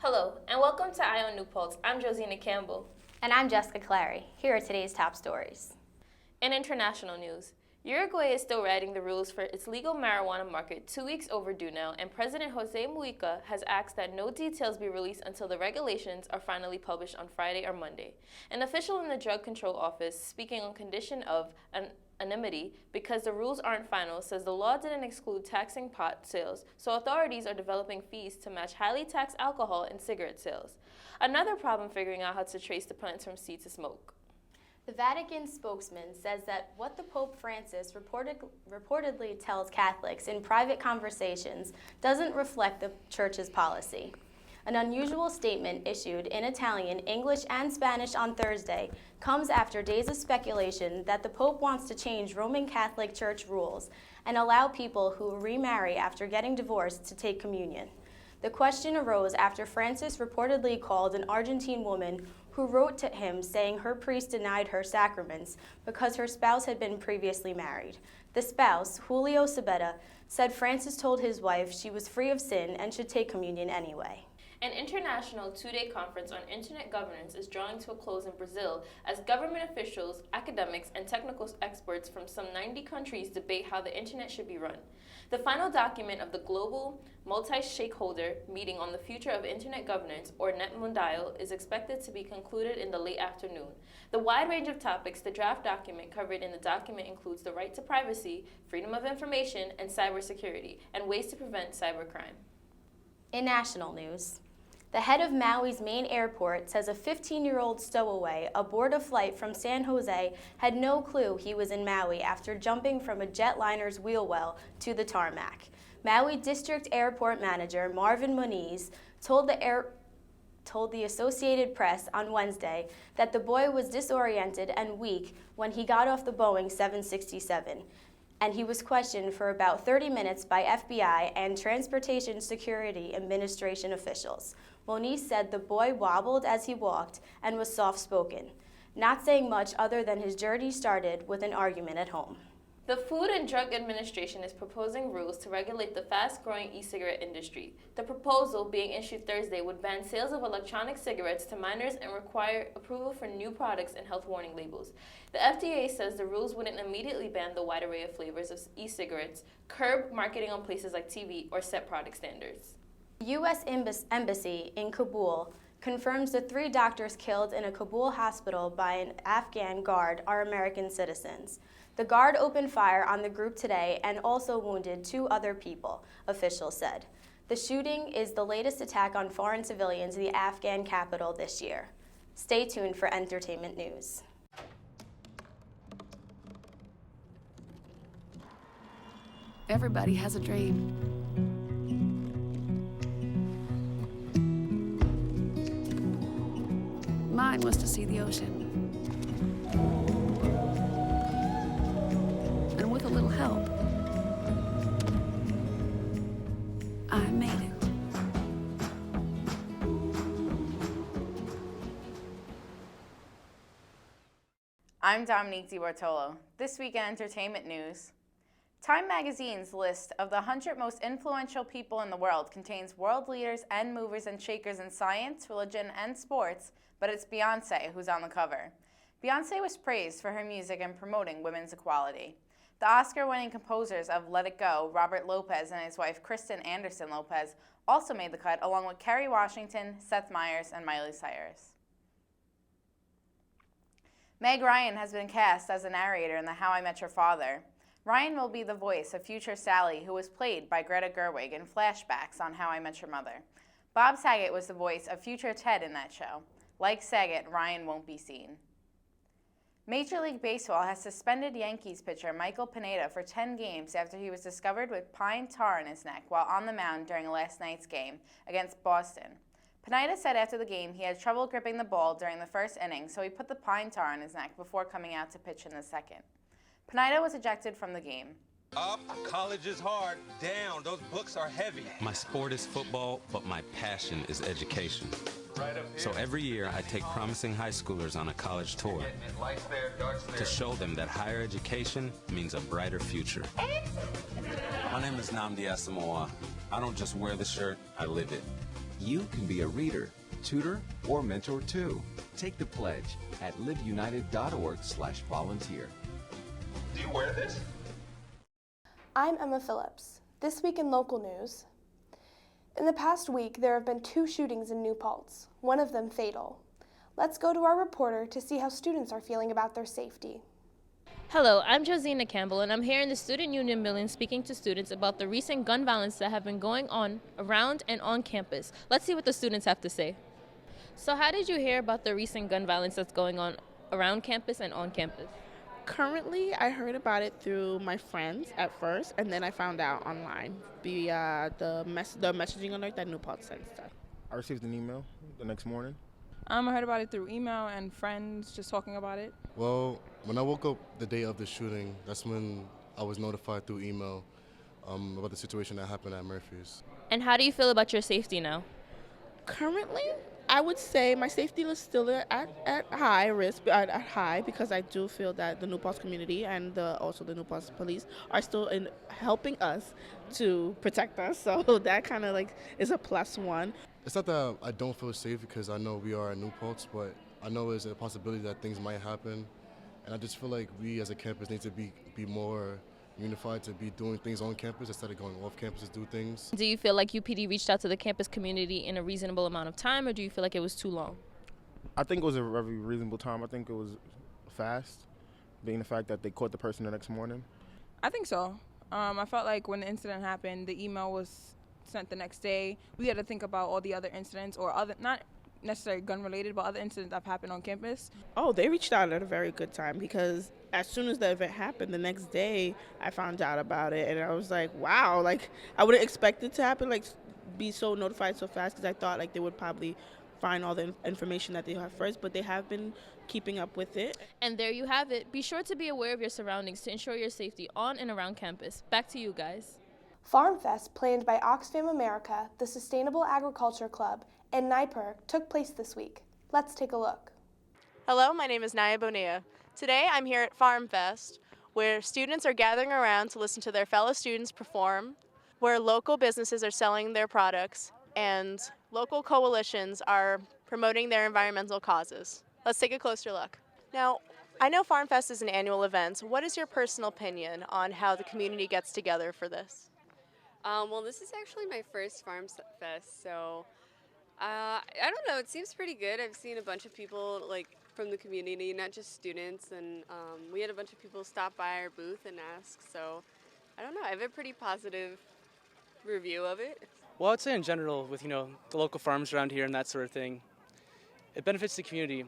Hello, and welcome to On New Paltz. I'm Josina Campbell. And I'm Jessica Clary. Here are today's top stories. In international news, Uruguay is still writing the rules for its legal marijuana market 2 weeks overdue now, and President Jose Mujica has asked that no details be released until the regulations are finally published on Friday or Monday. An official in the Drug Control Office, speaking on condition of anonymity because the rules aren't final, says the law didn't exclude taxing pot sales, so authorities are developing fees to match highly taxed alcohol and cigarette sales. Another problem figuring out how to trace the plants from seed to smoke. The Vatican spokesman says that what the Pope Francis reportedly tells Catholics in private conversations doesn't reflect the Church's policy. An unusual statement issued in Italian, English, and Spanish on Thursday comes after days of speculation that the Pope wants to change Roman Catholic Church rules and allow people who remarry after getting divorced to take communion. The question arose after Francis reportedly called an Argentine woman who wrote to him saying her priest denied her sacraments because her spouse had been previously married. The spouse, Julio Sabetta, said Francis told his wife she was free of sin and should take communion anyway. An international two-day conference on internet governance is drawing to a close in Brazil as government officials, academics, and technical experts from some 90 countries debate how the internet should be run. The final document of the global multi-stakeholder meeting on the future of internet governance, or Net Mundial, is expected to be concluded in the late afternoon. The wide range of topics the draft document covered in the document includes the right to privacy, freedom of information, and cybersecurity, and ways to prevent cybercrime. In national news, the head of Maui's main airport says a 15-year-old stowaway aboard a flight from San Jose had no clue he was in Maui after jumping from a jetliner's wheel well to the tarmac. Maui District Airport Manager Marvin Moniz told the Associated Press on Wednesday that the boy was disoriented and weak when he got off the Boeing 767. And he was questioned for about 30 minutes by FBI and Transportation Security Administration officials. Moniz said the boy wobbled as he walked and was soft-spoken, not saying much other than his journey started with an argument at home. The Food and Drug Administration is proposing rules to regulate the fast-growing e-cigarette industry. The proposal, being issued Thursday, would ban sales of electronic cigarettes to minors and require approval for new products and health warning labels. The FDA says the rules wouldn't immediately ban the wide array of flavors of e-cigarettes, curb marketing on places like TV, or set product standards. The U.S. Embassy in Kabul confirms the 3 doctors killed in a Kabul hospital by an Afghan guard are American citizens. The guard opened fire on the group today and also wounded 2 other people, officials said. The shooting is the latest attack on foreign civilians in the Afghan capital this year. Stay tuned for entertainment news. Everybody has a dream. Mine was to see the ocean. And with a little help, I made it. I'm Dominique DiBartolo. This week in entertainment news, Time magazine's list of the 100 most influential people in the world contains world leaders and movers and shakers in science, religion, and sports, but it's Beyoncé who's on the cover. Beyoncé was praised for her music and promoting women's equality. The Oscar-winning composers of Let It Go, Robert Lopez and his wife Kristen Anderson Lopez, also made the cut, along with Kerry Washington, Seth Meyers, and Miley Cyrus. Meg Ryan has been cast as a narrator in the How I Met Your Father. Ryan will be the voice of future Sally, who was played by Greta Gerwig in flashbacks on How I Met Your Mother. Bob Saget was the voice of future Ted in that show. Like Saget, Ryan won't be seen. Major League Baseball has suspended Yankees pitcher Michael Pineda for 10 games after he was discovered with pine tar in his neck while on the mound during last night's game against Boston. Pineda said after the game he had trouble gripping the ball during the first inning, so he put the pine tar on his neck before coming out to pitch in the second. Pineda was ejected from the game. Up, college is hard. Down, those books are heavy. My sport is football, but my passion is education. So every year I take promising high schoolers on a college tour to show them that higher education means a brighter future. My name is Nnamdi Asamoah. I don't just wear the shirt, I live it. You can be a reader, tutor, or mentor too. Take the pledge at liveunited.org/volunteer. Do you wear this? I'm Emma Phillips. This week in local news. In the past week, there have been 2 shootings in New Paltz, one of them fatal. Let's go to our reporter to see how students are feeling about their safety. Hello, I'm Josina Campbell, and I'm here in the Student Union building speaking to students about the recent gun violence that have been going on around and on campus. Let's see what the students have to say. So how did you hear about the recent gun violence that's going on around campus and on campus? Currently, I heard about it through my friends at first, and then I found out online via the messaging alert that New Paltz sends us. I received an email the next morning. I heard about it through email and friends just talking about it. Well, when I woke up the day of the shooting, that's when I was notified through email about the situation that happened at Murphy's. And how do you feel about your safety now? Currently, I would say my safety is still at high risk, at high, because I do feel that the New Paltz community and also the New Paltz police are still in helping us to protect us. So that kind of like is a +1. It's not that I don't feel safe because I know we are at New Paltz, but I know there's a possibility that things might happen. And I just feel like we as a campus need to be more unified, to be doing things on campus instead of going off campus to do things. Do you feel like UPD reached out to the campus community in a reasonable amount of time, or do you feel like it was too long? I think it was a very reasonable time. I think it was fast, being the fact that they caught the person the next morning. I think so. I felt like when the incident happened, the email was sent the next day. We had to think about all the other incidents or other, not necessarily gun related, but other incidents that have happened on campus. Oh, they reached out at a very good time, because as soon as the event happened, the next day I found out about it, and I was like, wow, like I wouldn't expect it to happen, like be so notified so fast, because I thought like they would probably find all the information that they have first, but they have been keeping up with it. And there you have it. Be sure to be aware of your surroundings to ensure your safety on and around campus. Back to you guys. Farm Fest, planned by Oxfam America, the Sustainable Agriculture Club, and NYPER, took place this week. Let's take a look. Hello, my name is Naya Bonilla. Today I'm here at Farm Fest, where students are gathering around to listen to their fellow students perform, where local businesses are selling their products, and local coalitions are promoting their environmental causes. Let's take a closer look. Now, I know Farm Fest is an annual event. What is your personal opinion on how the community gets together for this? Well, this is actually my first Farm Fest, so I don't know. It seems pretty good. I've seen a bunch of people like from the community, not just students, and we had a bunch of people stop by our booth and ask. So I don't know. I have a pretty positive review of it. Well, I'd say in general, with the local farms around here and that sort of thing, it benefits the community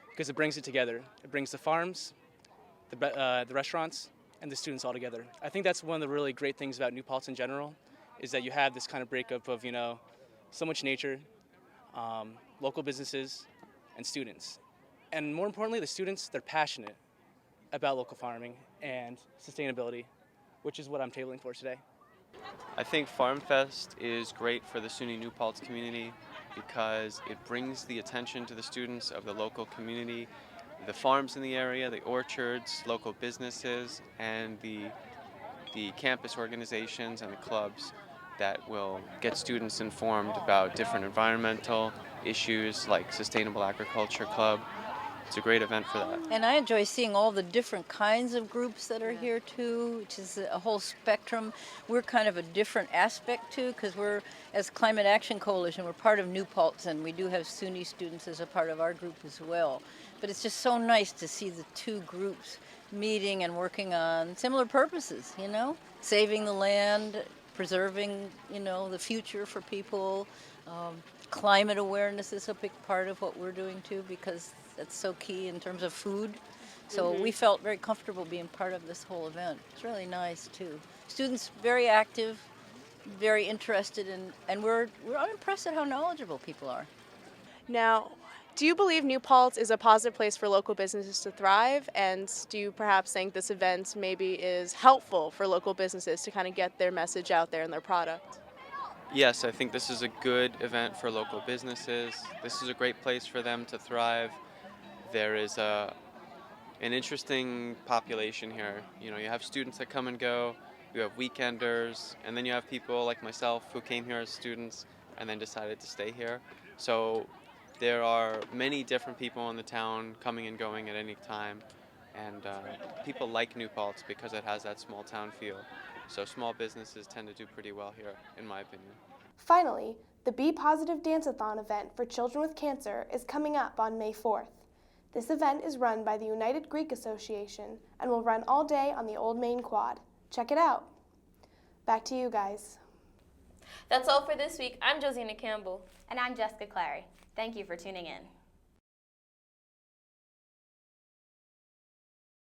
because it brings it together. It brings the farms, the restaurants, and the students all together. I think that's one of the really great things about New Paltz in general, is that you have this kind of breakup of so much nature, local businesses, and students. And more importantly, the students, they're passionate about local farming and sustainability, which is what I'm tabling for today. I think Farm Fest is great for the SUNY New Paltz community because it brings the attention to the students of the local community, the farms in the area, the orchards, local businesses, and the campus organizations and the clubs that will get students informed about different environmental issues like Sustainable Agriculture Club. It's a great event for that. And I enjoy seeing all the different kinds of groups that are here too, which is a whole spectrum. We're kind of a different aspect too, because we're, as Climate Action Coalition, we're part of New Paltz, and we do have SUNY students as a part of our group as well. But it's just so nice to see the two groups meeting and working on similar purposes, saving the land, preserving, the future for people. Climate awareness is a big part of what we're doing too, because that's so key in terms of food. So we felt very comfortable being part of this whole event. It's really nice too. Students very active, very interested, and we're impressed at how knowledgeable people are. Now, do you believe New Paltz is a positive place for local businesses to thrive? And do you perhaps think this event maybe is helpful for local businesses to kind of get their message out there and their product? Yes, I think this is a good event for local businesses. This is a great place for them to thrive. There is an interesting population here. You have students that come and go, you have weekenders, and then you have people like myself who came here as students and then decided to stay here. So there are many different people in the town coming and going at any time, and people like New Paltz because it has that small town feel. So small businesses tend to do pretty well here, in my opinion. Finally, the Be Positive Dance-a-thon event for children with cancer is coming up on May 4th. This event is run by the United Greek Association and will run all day on the Old Main Quad. Check it out. Back to you guys. That's all for this week. I'm Josina Campbell. And I'm Jessica Clary. Thank you for tuning in.